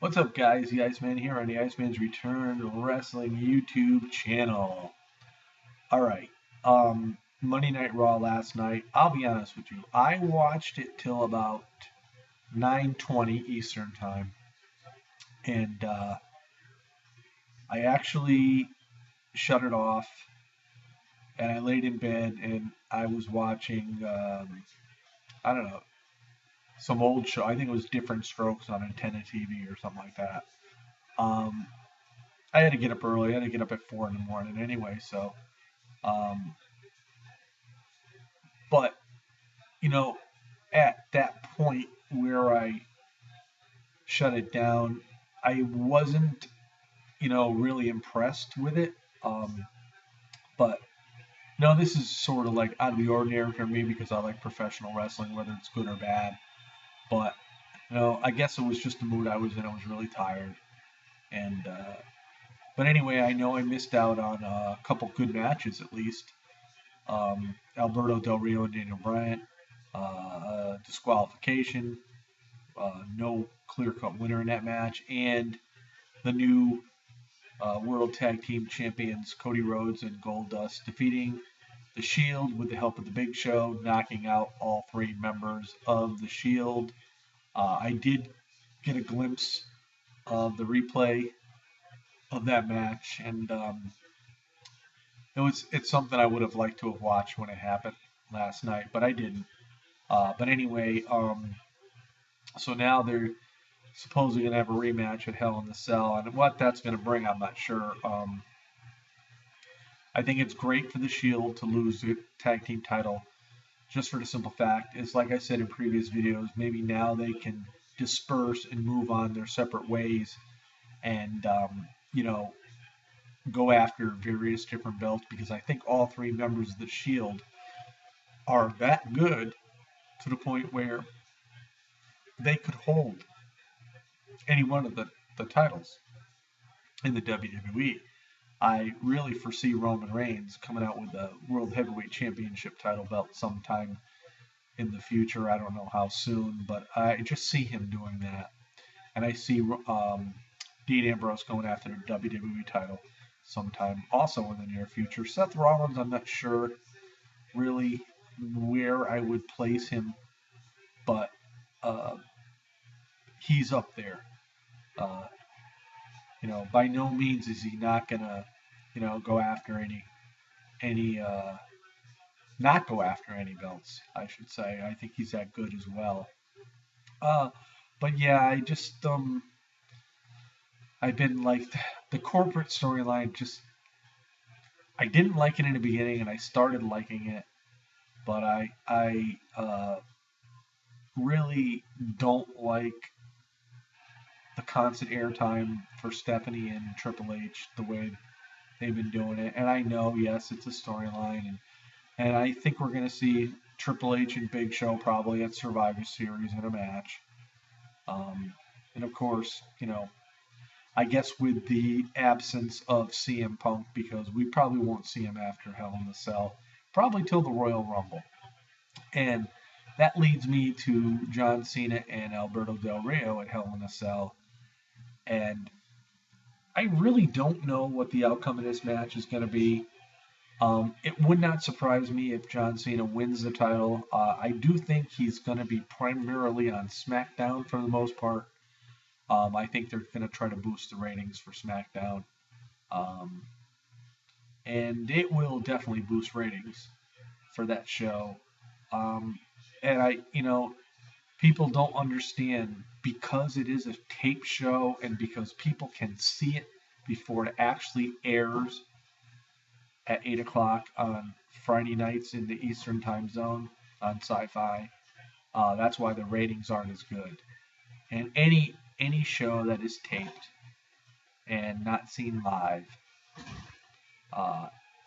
What's up, guys? The Iceman here on the Iceman's Return Wrestling YouTube channel. All right, Monday Night Raw last night. I'll be honest with you, I watched it till about 9:20 Eastern time, and I actually shut it off, and I laid in bed and I was watching. I don't know, some old show. I think it was Different Strokes on Antenna TV or something like that. Um, I had to get up early. I had to get up at 4 in the morning anyway, so. Um, but you know, at that point where I shut it down, I wasn't, really impressed with it. But no, this is sort of like out of the ordinary for me because I like professional wrestling, whether it's good or bad. But I guess it was just the mood I was in. I was really tired, and but anyway, I know I missed out on a couple good matches at least. Alberto Del Rio and Daniel Bryant, disqualification, no clear-cut winner in that match, and the new World Tag Team Champions Cody Rhodes and Goldust defeating the Shield with the help of the Big Show, knocking out all three members of the Shield. I did get a glimpse of the replay of that match, and it's something I would have liked to have watched when it happened last night, but I didn't. But anyway, so now they're supposedly going to have a rematch at Hell in the Cell, and what that's going to bring, I'm not sure. I think it's great for the Shield to lose the tag team title, just for the simple fact is, like I said in previous videos, maybe now they can disperse and move on their separate ways, and go after various different belts, because I think all three members of the Shield are that good to the point where they could hold any one of the titles in the WWE. I really foresee Roman Reigns coming out with the World Heavyweight Championship title belt sometime in the future. I don't know how soon, but I just see him doing that. And I see Dean Ambrose going after the WWE title sometime also in the near future. Seth Rollins, I'm not sure really where I would place him, but he's up there. Uh, by no means is he not gonna, go after any not go after any belts, I should say. I think he's that good as well. Uh, but yeah, I've been like the corporate storyline. I didn't like it in the beginning, and I started liking it, but I really don't like the constant airtime for Stephanie and Triple H the way they've been doing it. And I know, yes, it's a storyline, and I think we're going to see Triple H and Big Show probably at Survivor Series in a match. And of course, I guess with the absence of CM Punk, because we probably won't see him after Hell in the Cell, probably till the Royal Rumble. And that leads me to John Cena and Alberto Del Rio at Hell in a Cell. And I really don't know what the outcome of this match is going to be. It would not surprise me if John Cena wins the title. I do think he's going to be primarily on SmackDown for the most part. I think they're going to try to boost the ratings for SmackDown. And it will definitely boost ratings for that show. And people don't understand, because it is a tape show and because people can see it before it actually airs at 8 o'clock on Friday nights in the Eastern time zone on Sci-Fi. That's why the ratings aren't as good. And any show that is taped and not seen live,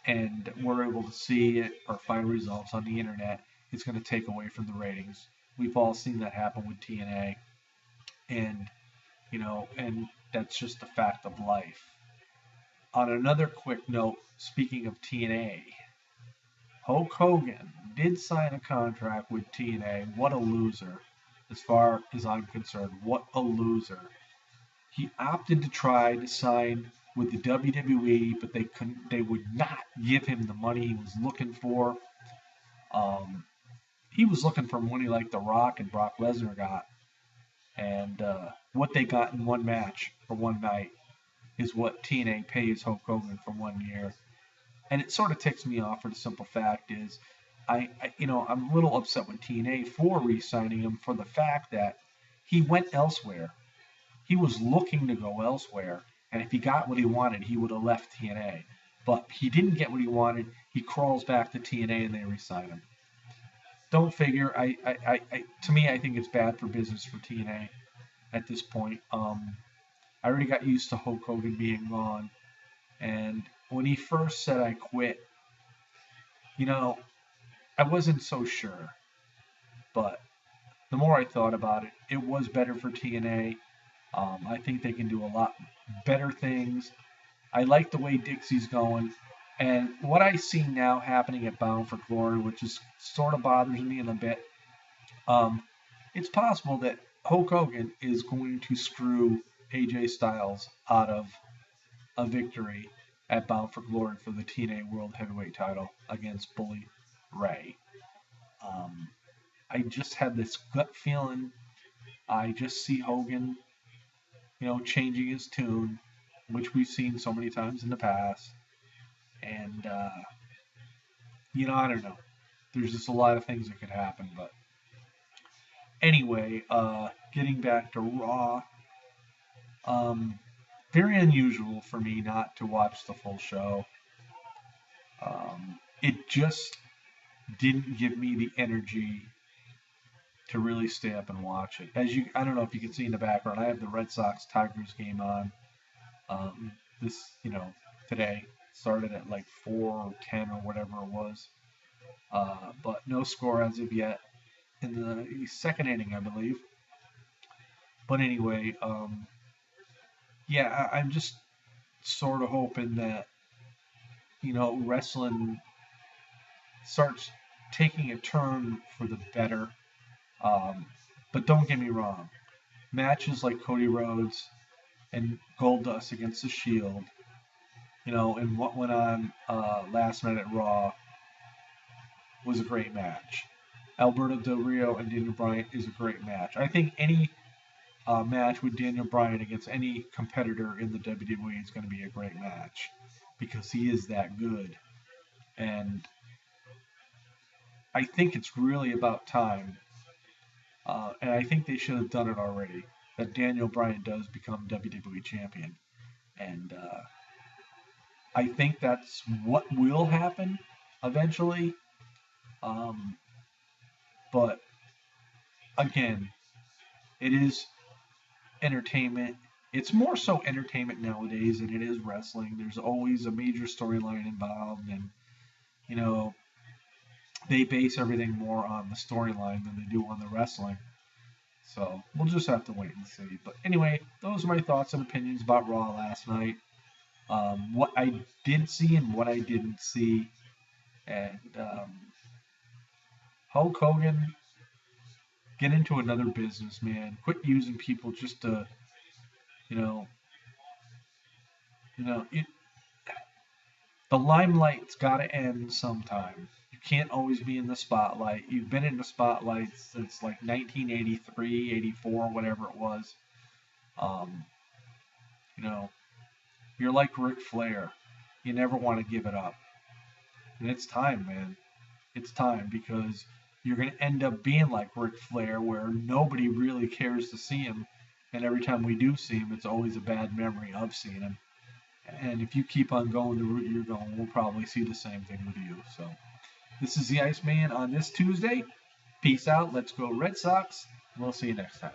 and we're able to see it or find results on the internet, it's going to take away from the ratings. We've all seen that happen with TNA, and and that's just a fact of life. On another quick note, speaking of TNA, Hulk Hogan did sign a contract with TNA. What a loser, as far as I'm concerned. What a loser. He opted to try to sign with the WWE, but they couldn't. They would not give him the money he was looking for. Um, he was looking for money like The Rock and Brock Lesnar got, and what they got in one match for one night is what TNA pays Hulk Hogan for 1 year. And it sort of ticks me off for the simple fact is I'm a little upset with TNA for re-signing him for the fact that he went elsewhere. He was looking to go elsewhere, and if he got what he wanted, he would have left TNA. But he didn't get what he wanted. He crawls back to TNA, and they re-sign him. Don't figure. To me, I think it's bad for business for TNA at this point. I already got used to Hulk Hogan being gone, and when he first said I quit, I wasn't so sure. But the more I thought about it, it was better for TNA. I think they can do a lot better things. I like the way Dixie's going. And what I see now happening at Bound for Glory, which is sort of bothers me in a bit, it's possible that Hulk Hogan is going to screw AJ Styles out of a victory at Bound for Glory for the TNA World Heavyweight title against Bully Ray. I just had this gut feeling. I just see Hogan, changing his tune, which we've seen so many times in the past. And, I don't know. There's just a lot of things that could happen. But anyway, getting back to Raw, very unusual for me not to watch the full show. It just didn't give me the energy to really stay up and watch it. I don't know if you can see in the background, I have the Red Sox Tigers game on. Today started at like 4:10 or whatever it was. But no score as of yet in the second inning, I believe. But anyway, I'm just sort of hoping that, wrestling starts taking a turn for the better. But don't get me wrong. Matches like Cody Rhodes and Goldust against The Shield, and what went on last night at Raw was a great match. Alberto Del Rio and Daniel Bryan is a great match. I think any match with Daniel Bryan against any competitor in the WWE is going to be a great match because he is that good. And I think it's really about time, and I think they should have done it already, that Daniel Bryan does become WWE champion. And I think that's what will happen eventually. But again, it is entertainment. It's more so entertainment nowadays than it is wrestling. There's always a major storyline involved, and they base everything more on the storyline than they do on the wrestling. So we'll just have to wait and see. But anyway, those are my thoughts and opinions about Raw last night. What I did see and what I didn't see. And Hulk Hogan, get into another business, man. Quit using people just to, the limelight's got to end sometime. You can't always be in the spotlight. You've been in the spotlight since like 1983, 84, whatever it was. You're like Ric Flair. You never want to give it up. And it's time, man. It's time because you're going to end up being like Ric Flair where nobody really cares to see him. And every time we do see him, it's always a bad memory of seeing him. And if you keep on going the route you're going, we'll probably see the same thing with you. So this is the Iceman on this Tuesday. Peace out. Let's go Red Sox. We'll see you next time.